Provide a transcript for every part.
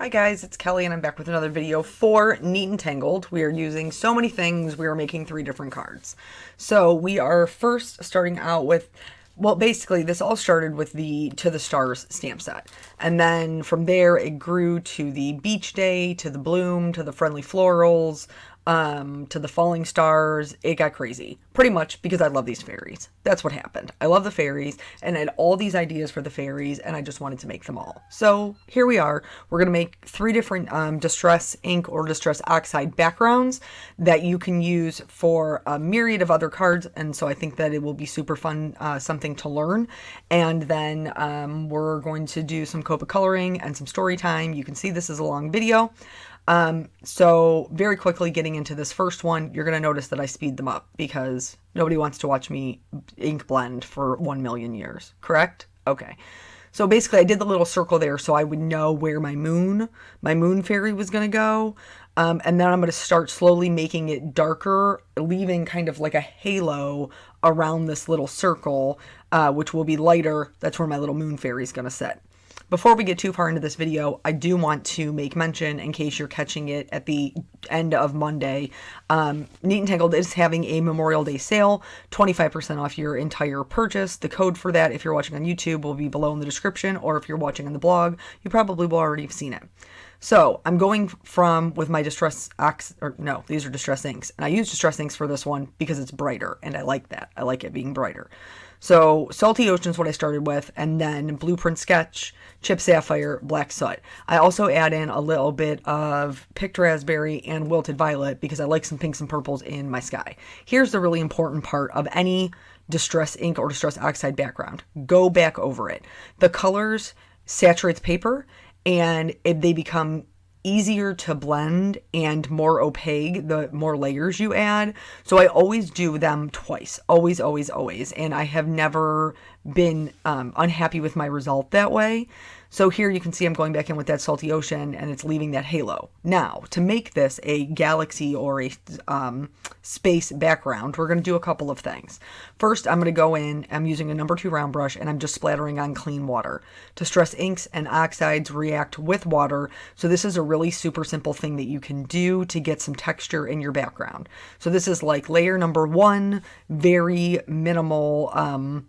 Hi guys, it's Kelly and I'm back with another video for Neat and Tangled. We are using so many things. We are making 3 different cards. So we are first starting out with, well, basically this all started with the To the Stars stamp set. And then from there it grew to the Beach Day, to the Bloom, to the Friendly Florals, to the Falling Stars. It got crazy. Pretty much because I love these fairies. That's what happened. I love the fairies and I had all these ideas for the fairies and I just wanted to make them all. So here we are. We're going to make 3 different Distress ink or Distress Oxide backgrounds that you can use for a myriad of other cards. And so I think that it will be super fun, something to learn. And then we're going to do some Copic coloring and some story time. You can see this is a long video. So very quickly getting into this first one, you're going to notice that I speed them up because nobody wants to watch me ink blend for 1 million years, correct? Okay. So basically I did the little circle there so I would know where my moon fairy was going to go. And then I'm going to start slowly making it darker, leaving kind of like a halo around this little circle, which will be lighter. That's where my little moon fairy is going to sit. Before we get too far into this video, I do want to make mention, in case you're catching it at the end of Monday, Neat and Tangled is having a Memorial Day sale, 25% off your entire purchase. The code for that, if you're watching on YouTube, will be below in the description, or if you're watching on the blog, you probably will already have seen it. So I'm going with my Distress these are Distress inks, and I use Distress inks for this one because it's brighter, and I like that. I like it being brighter. So Salty Ocean is what I started with, and then Blueprint Sketch, Chip Sapphire, Black Soot. I also add in a little bit of Picked Raspberry and Wilted Violet because I like some pinks and purples in my sky. Here's the really important part of any Distress ink or Distress Oxide background. Go back over it. The colors saturate the paper, and they become easier to blend and more opaque the more layers you add. So I always do them twice. Always, always, always. And I have never been unhappy with my result that way. So here you can see I'm going back in with that Salty Ocean and it's leaving that halo. Now, to make this a galaxy or a space background, we're going to do a couple of things. First, I'm going to go in, I'm using a number 2 round brush and I'm just splattering on clean water. Distress inks and oxides react with water. So this is a really super simple thing that you can do to get some texture in your background. So this is like layer number 1, very minimal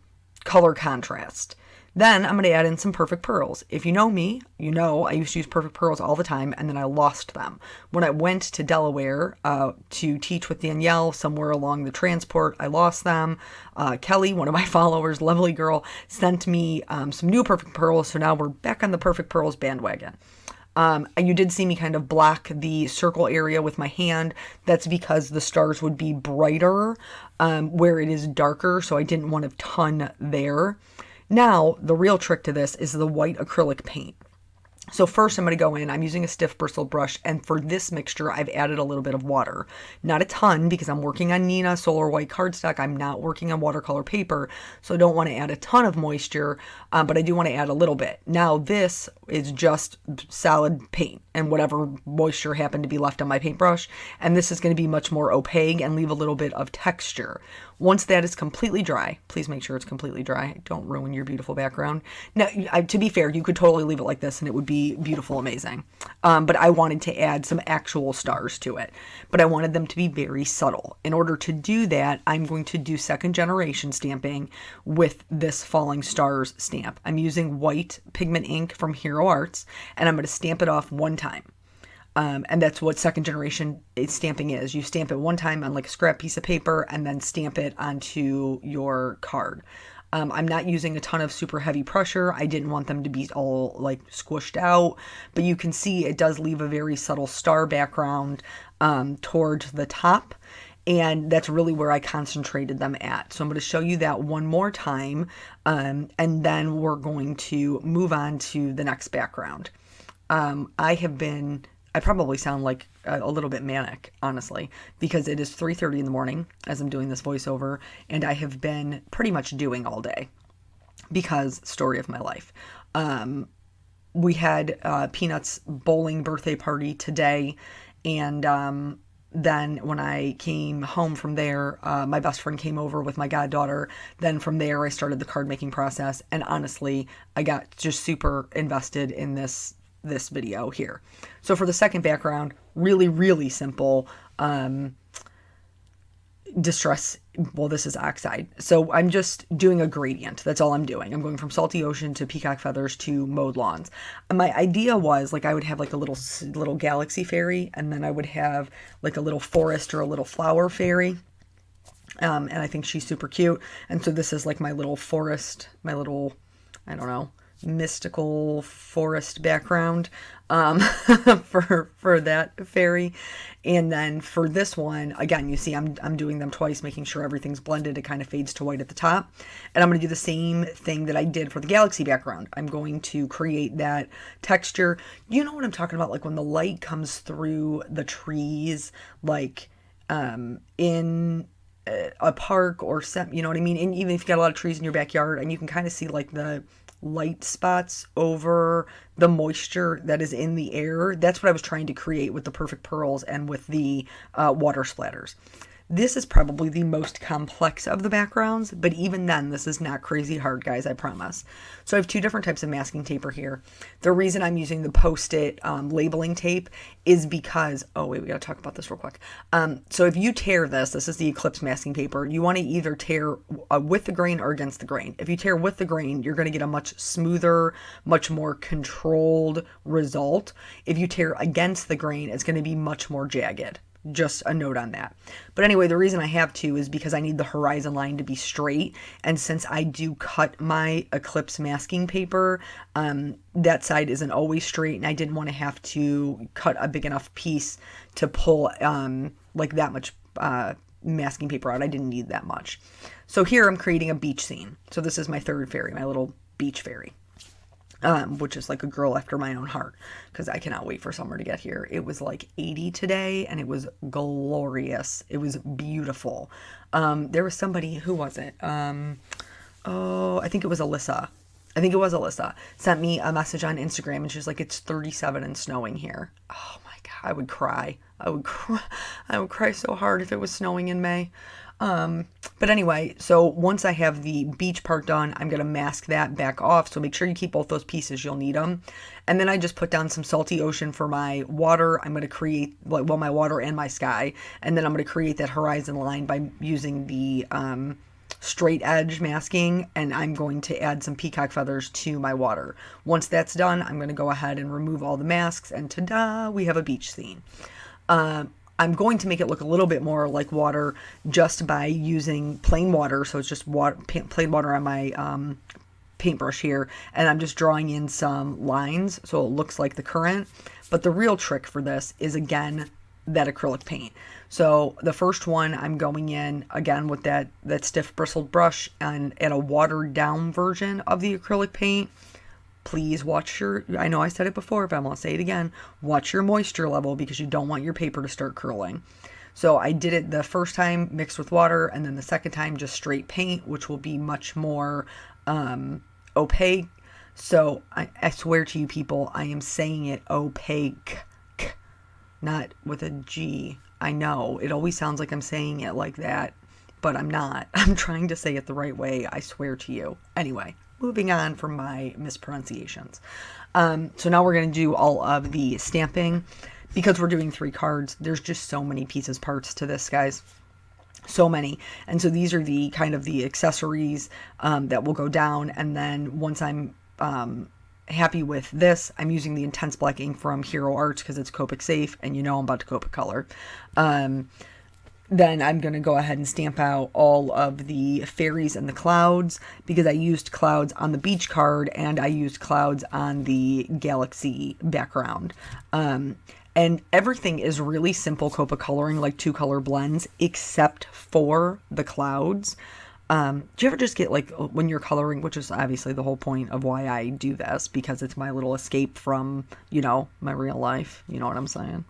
color contrast. Then I'm going to add in some Perfect Pearls. If you know me, you know I used to use Perfect Pearls all the time, and then I lost them. When I went to Delaware to teach with Danielle somewhere along the transport, I lost them. Kelly, one of my followers, lovely girl, sent me some new Perfect Pearls, so now we're back on the Perfect Pearls bandwagon. And you did see me kind of block the circle area with my hand. That's because the stars would be brighter where it is darker, so I didn't want a ton there. Now, the real trick to this is the white acrylic paint. So first I'm going to go in, I'm using a stiff bristled brush, and for this mixture I've added a little bit of water. Not a ton because I'm working on Nina Solar White cardstock, I'm not working on watercolor paper, so I don't want to add a ton of moisture, but I do want to add a little bit. Now this is just solid paint and whatever moisture happened to be left on my paintbrush, and this is going to be much more opaque and leave a little bit of texture. Once that is completely dry, please make sure it's completely dry. Don't ruin your beautiful background. Now, to be fair, you could totally leave it like this and it would be beautiful, amazing. But I wanted to add some actual stars to it. But I wanted them to be very subtle. In order to do that, I'm going to do second generation stamping with this Falling Stars stamp. I'm using white pigment ink from Hero Arts, and I'm going to stamp it off one time. And that's what second generation stamping is. You stamp it one time on like a scrap piece of paper and then stamp it onto your card. I'm not using a ton of super heavy pressure. I didn't want them to be all like squished out, but you can see it does leave a very subtle star background towards the top. And that's really where I concentrated them at. So I'm going to show you that one more time. And then we're going to move on to the next background. I probably sound like a little bit manic, honestly, because it is 3:30 in the morning as I'm doing this voiceover, and I have been pretty much doing all day because story of my life. We had Peanut's bowling birthday party today, and then when I came home from there, my best friend came over with my goddaughter. Then from there, I started the card making process. And honestly, I got just super invested in this this video here. So for the second background, really, really simple, distress, well, this is oxide. So I'm just doing a gradient. That's all I'm doing. I'm going from salty ocean to peacock feathers to mowed lawns. And my idea was like I would have like a little galaxy fairy, and then I would have like a little forest or a little flower fairy. And I think she's super cute. And so this is like my little forest, my little, I don't know, mystical forest background for that fairy. And then for this one, again, you see I'm doing them twice, making sure everything's blended. It kind of fades to white at the top. And I'm going to do the same thing that I did for the galaxy background. I'm going to create that texture. You know what I'm talking about? Like when the light comes through the trees, like in a park or some, you know what I mean? And even if you got a lot of trees in your backyard, and you can kind of see like the light spots over the moisture that is in the air. That's what I was trying to create with the perfect pearls and with the water splatters. This is probably the most complex of the backgrounds, but even then, this is not crazy hard, guys, I promise. So I have two different types of masking tape here. The reason I'm using the Post-it labeling tape is because, oh wait, we gotta talk about this real quick. So if you tear this is the Eclipse masking paper, you wanna either tear with the grain or against the grain. If you tear with the grain, you're gonna get a much smoother, much more controlled result. If you tear against the grain, it's gonna be much more jagged. Just a note on that. But anyway, the reason I have to is because I need the horizon line to be straight. And since I do cut my Eclipse masking paper, that side isn't always straight. And I didn't want to have to cut a big enough piece to pull like that much masking paper out. I didn't need that much. So here I'm creating a beach scene. So this is my third fairy, my little beach fairy. Which is like a girl after my own heart, because I cannot wait for summer to get here. It was like 80 today, and it was glorious. It was beautiful. There was somebody, who was it? I think it was Alyssa. Sent me a message on Instagram, and she's like, it's 37 and snowing here. Oh my God, I would cry. I would cry so hard if it was snowing in May. But anyway, so once I have the beach part done, I'm going to mask that back off. So make sure you keep both those pieces. You'll need them. And then I just put down some salty ocean for my water. I'm going to create my water and my sky. And then I'm going to create that horizon line by using the, straight edge masking, and I'm going to add some peacock feathers to my water. Once that's done, I'm going to go ahead and remove all the masks, and ta-da, we have a beach scene. I'm going to make it look a little bit more like water just by using plain water. So it's just water, plain water on my paintbrush here. And I'm just drawing in some lines so it looks like the current. But the real trick for this is, again, that acrylic paint. So the first one, I'm going in again with that stiff bristled brush and add a watered down version of the acrylic paint. Please watch I know I said it before, but I'm going to say it again. Watch your moisture level, because you don't want your paper to start curling. So I did it the first time mixed with water, and then the second time just straight paint, which will be much more opaque. So I swear to you people, I am saying it opaque, not with a G. I know, it always sounds like I'm saying it like that, but I'm not. I'm trying to say it the right way, I swear to you. Anyway. Moving on from my mispronunciations. So now we're going to do all of the stamping. Because we're doing 3 cards, there's just so many parts to this, guys. So many. And so these are the kind of the accessories that will go down. And then once I'm happy with this, I'm using the intense black ink from Hero Arts because it's Copic safe. And you know I'm about to Copic color. Then I'm going to go ahead and stamp out all of the fairies and the clouds, because I used clouds on the beach card and I used clouds on the galaxy background. And everything is really simple Copic coloring, like 2-color blends, except for the clouds. Do you ever just get like when you're coloring, which is obviously the whole point of why I do this, because it's my little escape from, you know, my real life. You know what I'm saying?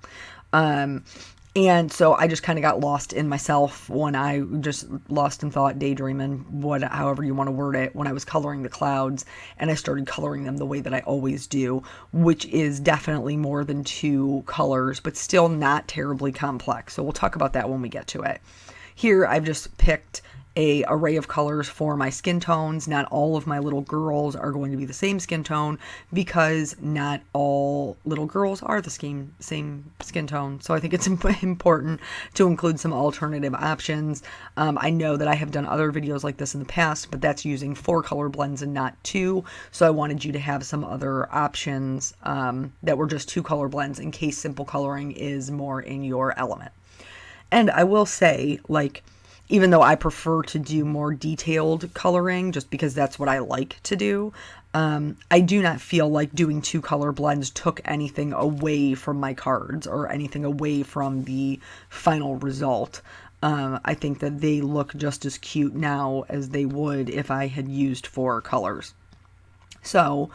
And so I just kind of got lost in myself when I just lost in thought, daydreaming, however you want to word it, when I was coloring the clouds, and I started coloring them the way that I always do, which is definitely more than 2 colors, but still not terribly complex. So we'll talk about that when we get to it. Here, I've just picked a array of colors for my skin tones. Not all of my little girls are going to be the same skin tone because not all little girls are the same skin tone. So I think it's important to include some alternative options. I know that I have done other videos like this in the past, but that's using 4 color blends and not 2. So I wanted you to have some other options that were just 2 color blends in case simple coloring is more in your element. And I will say, like, even though I prefer to do more detailed coloring just because that's what I like to do, I do not feel like doing 2 color blends took anything away from my cards or anything away from the final result. I think that they look just as cute now as they would if I had used 4 colors. So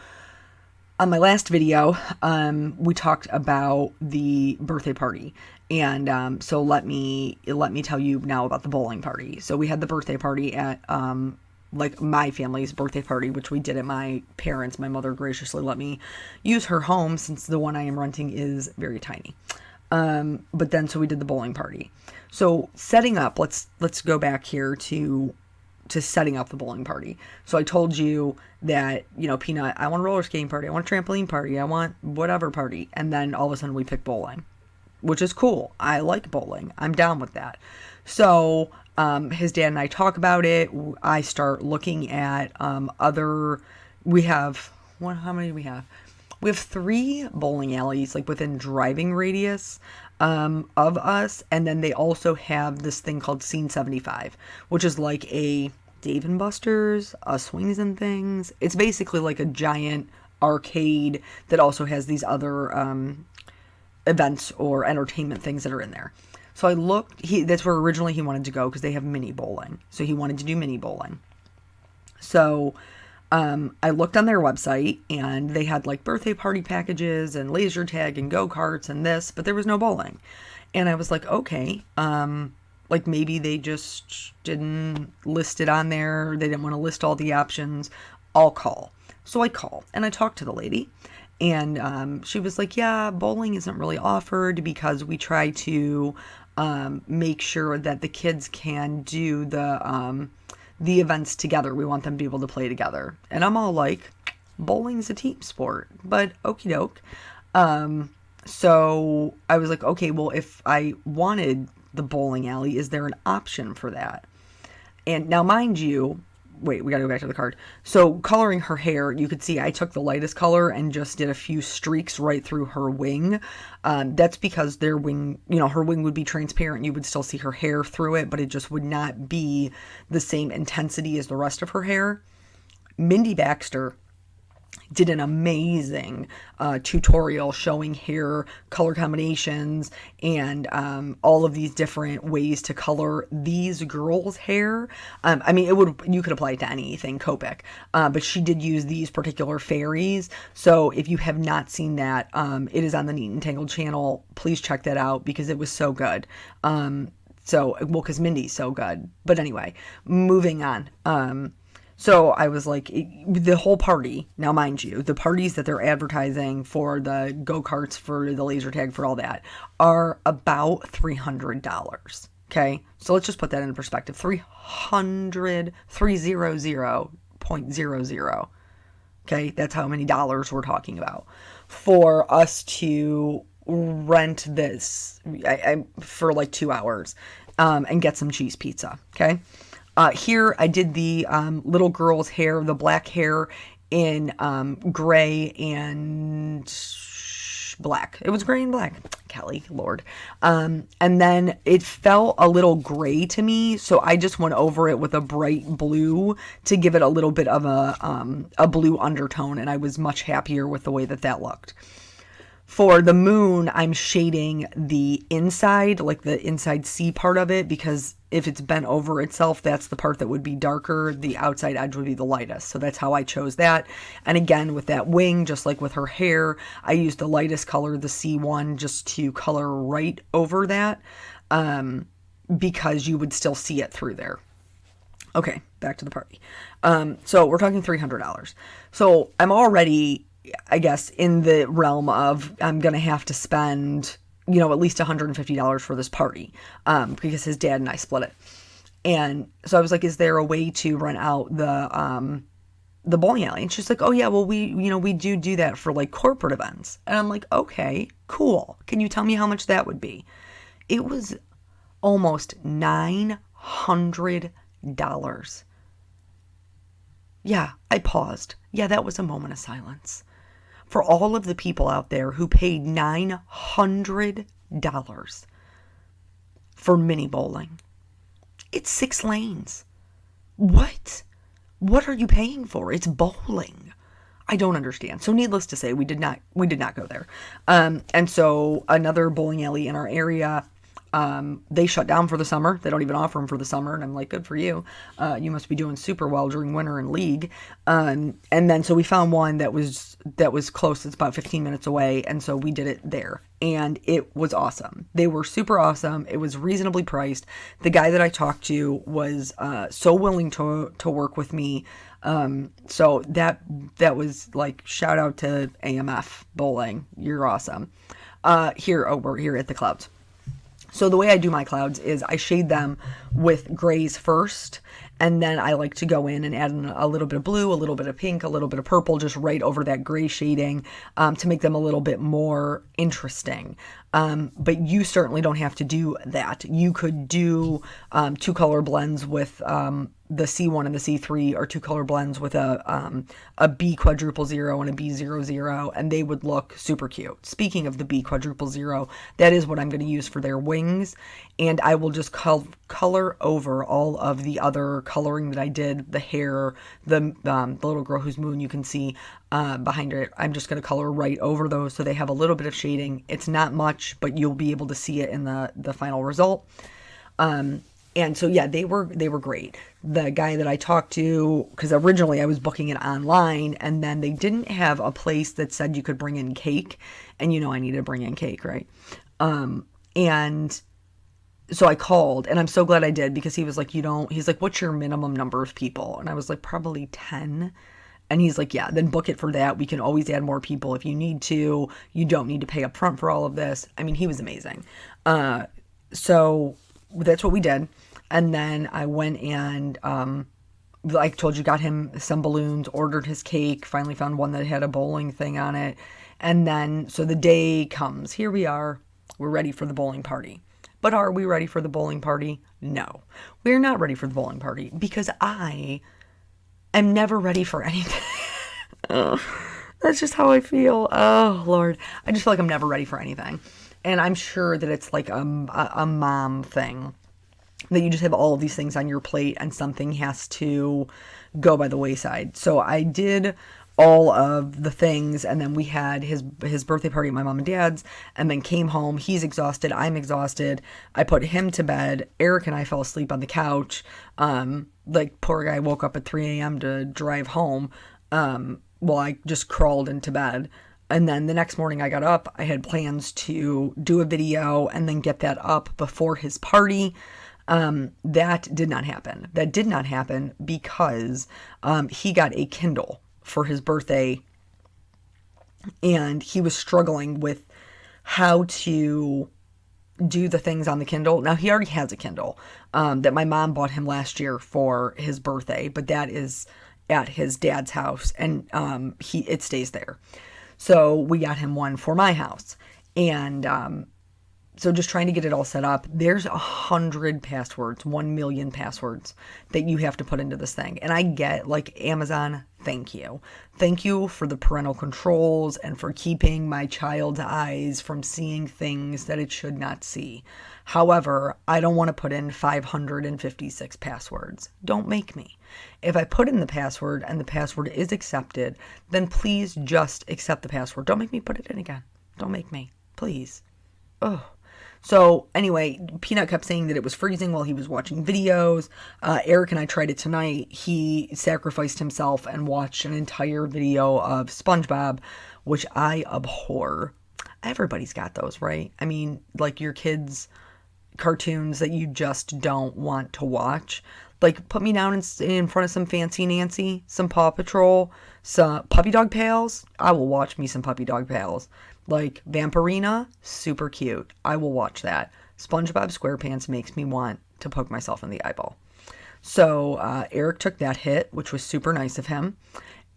on my last video, we talked about the birthday party. And so let me tell you now about the bowling party. So we had the birthday party at like my family's birthday party, which we did at my parents'. My mother graciously let me use her home since the one I am renting is very tiny. But then so we did the bowling party. So setting up, let's go back here to setting up the bowling party. So I told you that, you know, Peanut, I want a roller skating party, I want a trampoline party, I want whatever party. And then all of a sudden we picked bowling, which is cool. I like bowling. I'm down with that. So his dad and I talk about it. I start looking at we have, how many do we have? We have 3 bowling alleys like within driving radius of us. And then they also have this thing called Scene 75, which is like a Dave & Buster's, a Swings and Things. It's basically like a giant arcade that also has these other events or entertainment things that are in there. So I looked, that's where originally he wanted to go because they have mini bowling. So he wanted to do mini bowling. So I looked on their website and they had like birthday party packages and laser tag and go-karts and this, but there was no bowling. And I was like, okay, like maybe they just didn't list it on there. They didn't want to list all the options. I'll call. So I call and I talked to the lady. And she was like, yeah, bowling isn't really offered because we try to make sure that the kids can do the events together. We want them to be able to play together. And I'm all like, bowling's a team sport, but okie doke. So I was like, okay, well, if I wanted the bowling alley, is there an option for that? And now, mind you, wait, we gotta go back to the card. So coloring her hair, you could see I took the lightest color and just did a few streaks right through her wing. That's because their wing, you know, her wing would be transparent. You would still see her hair through it, but it just would not be the same intensity as the rest of her hair. Mindy Baxter did an amazing tutorial showing hair color combinations and all of these different ways to color these girls' hair. I mean, you could apply it to anything Copic, but she did use these particular fairies. So if you have not seen that, it is on the Neat and Tangled channel. Please check that out because it was so good. Because Mindy's so good. But anyway, moving on. So I was like, the whole party, now mind you, the parties that they're advertising for the go-karts, for the laser tag, for all that, are about $300. Okay? So let's just put that into perspective. 300.00. Okay? That's how many dollars we're talking about for us to rent this for like 2 hours and get some cheese pizza. Okay? Here I did the little girl's hair, the black hair in gray and black. It was gray and black. Kelly, Lord. And then it felt a little gray to me, so I just went over it with a bright blue to give it a little bit of a blue undertone, and I was much happier with the way that looked. For the moon, I'm shading the inside, like the inside C part of it, because if it's bent over itself, that's the part that would be darker. The outside edge would be the lightest. So that's how I chose that. And again, with that wing, just like with her hair, I used the lightest color, the C1, just to color right over that, because you would still see it through there. Okay, back to the party. So we're talking $300. So I'm already, I guess, in the realm of I'm going to have to spend, at least $150 for this party, because his dad and I split it. And so I was like, is there a way to rent out the bowling alley? And she's like, oh yeah, well we do that for like corporate events. And I'm like, okay, cool. Can you tell me how much that would be? It was almost $900. Yeah, I paused. Yeah, that was a moment of silence. For all of the people out there who paid $900 for mini bowling. It's 6 lanes. What? What are you paying for? It's bowling. I don't understand. So needless to say, we did not go there. And so another bowling alley in our area, they shut down for the summer. They don't even offer them for the summer. And I'm like, good for you. You must be doing super well during winter and league. And then so we found one that was close. It's about 15 minutes away. And so we did it there. And it was awesome. They were super awesome. It was reasonably priced. The guy that I talked to was so willing to work with me. So that was like, shout out to AMF Bowling. You're awesome. We're here at the Clouds. So the way I do my clouds is I shade them with grays first, and then I like to go in and add in a little bit of blue, a little bit of pink, a little bit of purple, just right over that gray shading to make them a little bit more interesting. But you certainly don't have to do that. You could do 2 color blends with the C1 and the C3, or 2 color blends with a B quadruple zero and a B00, and they would look super cute. Speaking of the B quadruple zero, that is what I'm going to use for their wings, and I will just color over all of the other coloring that I did, the hair, the little girl whose moon you can see behind it. I'm just going to color right over those so they have a little bit of shading. It's not much, but you'll be able to see it in the final result. And so, yeah, they were great. The guy that I talked to, because originally I was booking it online, and then they didn't have a place that said you could bring in cake. And I need to bring in cake, right? And so I called, and I'm so glad I did, because he was like, he's like, what's your minimum number of people? And I was like, probably 10. And he's like, yeah, then book it for that. We can always add more people if you need to. You don't need to pay up front for all of this. I mean, he was amazing. So that's what we did. And then I went and, like I told you, got him some balloons, ordered his cake, finally found one that had a bowling thing on it. And then, so the day comes. Here we are. We're ready for the bowling party. But are we ready for the bowling party? No. We're not ready for the bowling party, because I am never ready for anything. That's just how I feel. Oh, Lord. I just feel like I'm never ready for anything. And I'm sure that it's like a mom thing, that you just have all of these things on your plate and something has to go by the wayside. So I did all of the things, and then we had his birthday party at my mom and dad's, and then came home. He's exhausted. I'm exhausted. I put him to bed. Eric and I fell asleep on the couch. Like, poor guy woke up at 3 a.m. to drive home. Well, I just crawled into bed. And then the next morning I got up. I had plans to do a video and then get that up before his party. That did not happen. That did not happen because he got a Kindle for his birthday, and he was struggling with how to do the things on the Kindle. Now, he already has a Kindle that my mom bought him last year for his birthday, but that is at his dad's house, and it stays there. So we got him one for my house, and so just trying to get it all set up. There's 100 passwords, 1 million passwords that you have to put into this thing. And I get, like, Amazon, thank you. Thank you for the parental controls and for keeping my child's eyes from seeing things that it should not see. However, I don't want to put in 556 passwords. Don't make me. If I put in the password and the password is accepted, then please just accept the password. Don't make me put it in again. Don't make me. Please. Oh. So anyway, Peanut kept saying that it was freezing while he was watching videos. Eric and I tried it tonight. He sacrificed himself and watched an entire video of SpongeBob, which I abhor. Everybody's got those, right? I mean, like your kids' cartoons that you just don't want to watch. Like, put me down in front of some Fancy Nancy, some Paw Patrol, some Puppy Dog Pals. I will watch me some Puppy Dog Pals. Like, Vampirina, super cute. I will watch that. SpongeBob SquarePants makes me want to poke myself in the eyeball. So Eric took that hit, which was super nice of him.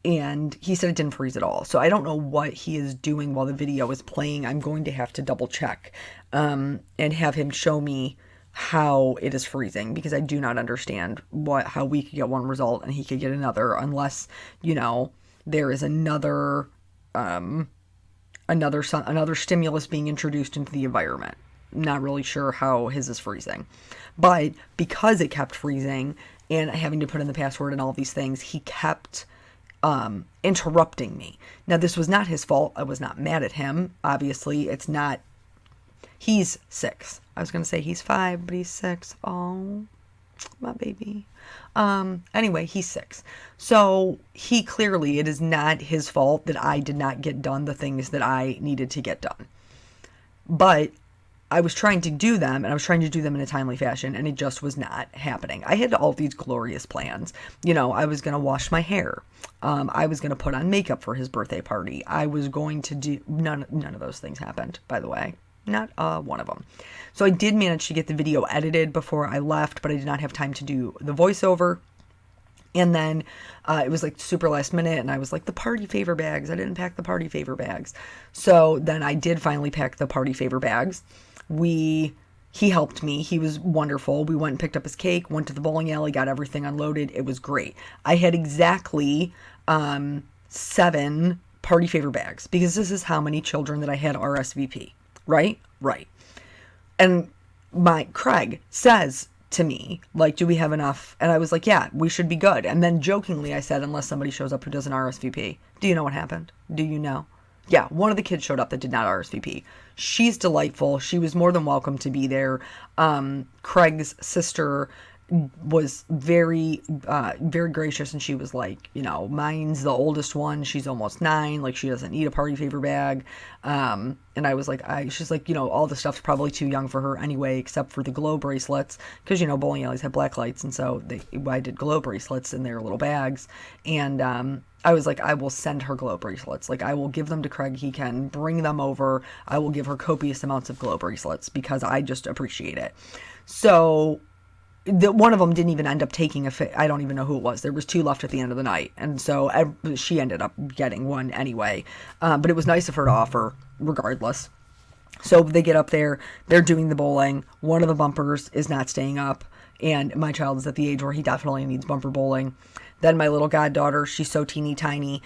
And he said it didn't freeze at all. So I don't know what he is doing while the video is playing. I'm going to have to double check and have him show me how it is freezing, because I do not understand how we could get one result and he could get another, unless, there is another stimulus being introduced into the environment. Not really sure how his is freezing. But because it kept freezing and having to put in the password and all these things, he kept interrupting me. Now, this was not his fault. I was not mad at him. Obviously, it's not. He's 6. I was going to say he's 5, but he's 6. Oh, my baby. Anyway, he's 6. So it is not his fault that I did not get done the things that I needed to get done. But I was trying to do them, and I was trying to do them in a timely fashion, and it just was not happening. I had all these glorious plans. I was going to wash my hair. I was going to put on makeup for his birthday party. I was going to do... None of those things happened, by the way. Not one of them. So I did manage to get the video edited before I left, but I did not have time to do the voiceover. And then it was like super last minute, and I was like, the party favor bags. I didn't pack the party favor bags. So then I did finally pack the party favor bags. He helped me. He was wonderful. We went and picked up his cake, went to the bowling alley, got everything unloaded. It was great. I had exactly 7 party favor bags, because this is how many children that I had RSVP. Right? Right. And Craig says to me, like, do we have enough? And I was like, yeah, we should be good. And then jokingly I said, unless somebody shows up who doesn't RSVP. Do you know what happened? Do you know? Yeah, one of the kids showed up that did not RSVP. She's delightful. She was more than welcome to be there. Craig's sister was very, very gracious, and she was like, mine's the oldest one. She's almost 9. Like, she doesn't need a party favor bag. And I was like, she's like, all the stuff's probably too young for her anyway, except for the glow bracelets, because, bowling alleys have black lights, and so I did glow bracelets in their little bags. And I was like, I will send her glow bracelets. Like, I will give them to Craig. He can bring them over. I will give her copious amounts of glow bracelets, because I just appreciate it. So one of them didn't even end up taking I don't even know who it was. There was 2 left at the end of the night. And so she ended up getting one anyway. But it was nice of her to offer regardless. So they get up there, they're doing the bowling. One of the bumpers is not staying up, and my child is at the age where he definitely needs bumper bowling. Then my little goddaughter, she's so teeny tiny.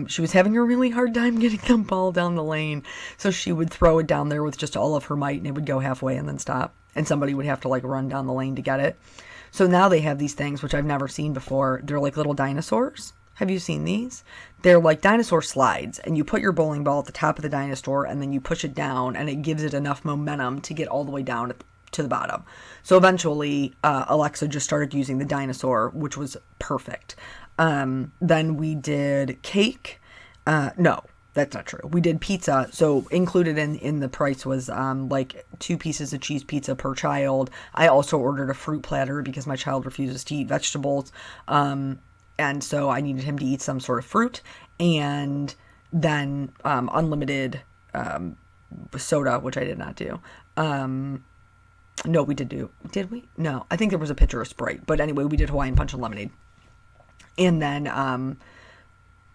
She was having a really hard time getting the ball down the lane. So she would throw it down there with just all of her might, and it would go halfway and then stop. And somebody would have to run down the lane to get it. So now they have these things, which I've never seen before. They're like little dinosaurs. Have you seen these? They're like dinosaur slides, and you put your bowling ball at the top of the dinosaur, and then you push it down, and it gives it enough momentum to get all the way down to the bottom. So eventually, Alexa just started using the dinosaur, which was perfect. Then we did cake. No, that's not true. We did pizza. So included in the price was 2 pieces of cheese pizza per child. I also ordered a fruit platter because my child refuses to eat vegetables. And so I needed him to eat some sort of fruit, and then unlimited soda, which I did not do. No, we did we? No, I think there was a pitcher of Sprite. But anyway, we did Hawaiian Punch and lemonade. And then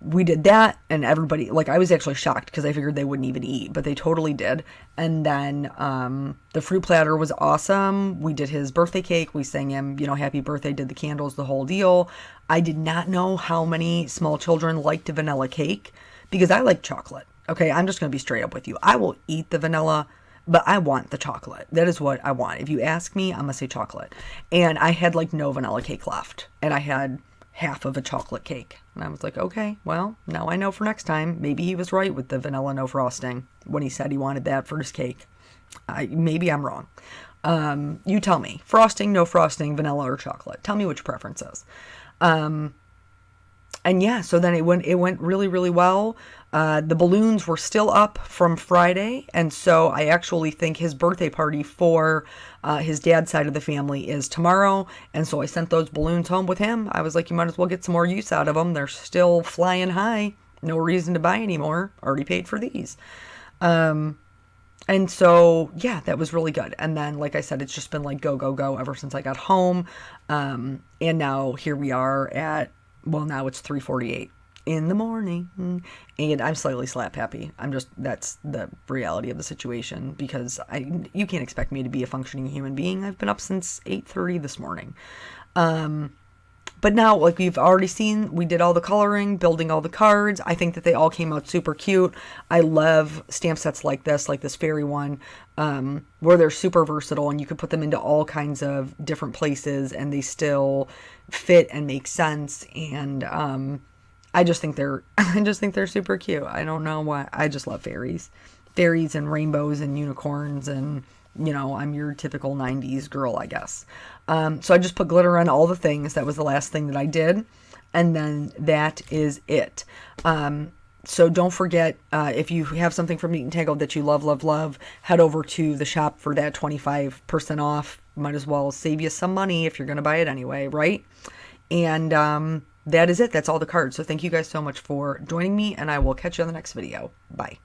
we did that, and everybody, I was actually shocked because I figured they wouldn't even eat, but they totally did. And then the fruit platter was awesome. We did his birthday cake. We sang him, happy birthday, did the candles, the whole deal. I did not know how many small children liked a vanilla cake, because I like chocolate. Okay, I'm just going to be straight up with you. I will eat the vanilla, but I want the chocolate. That is what I want. If you ask me, I'm going to say chocolate. And I had no vanilla cake left, and I had half of a chocolate cake. And I was like, okay, well, now I know for next time. Maybe he was right with the vanilla no frosting when he said he wanted that for his cake. Maybe I'm wrong. You tell me. Frosting, no frosting, vanilla, or chocolate. Tell me which preference is. And yeah, so then it went really, really well. The balloons were still up from Friday, and so I actually think his birthday party for his dad's side of the family is tomorrow, and so I sent those balloons home with him. I was like, you might as well get some more use out of them. They're still flying high. No reason to buy any more. Already paid for these. And so, yeah, that was really good. And then, like I said, it's just been like go, go, go ever since I got home. And now here we are at, well, now it's 3:48 in the morning, and I'm slightly slap happy. That's the reality of the situation, because you can't expect me to be a functioning human being. I've been up since 8:30 this morning. But now, like we've already seen, we did all the coloring, building all the cards. I think that they all came out super cute. I love stamp sets like this fairy one, where they're super versatile and you could put them into all kinds of different places and they still fit and make sense. And I just think they're super cute. I don't know why. I just love fairies and rainbows and unicorns, and I'm your typical 90s girl, I guess. So I just put glitter on all the things. That was the last thing that I did. And then that is it. So don't forget, if you have something from Neat and Tangled that you love, love, love, head over to the shop for that 25% off. Might as well save you some money if you're going to buy it anyway, right? And that is it. That's all the cards. So thank you guys so much for joining me, and I will catch you on the next video. Bye.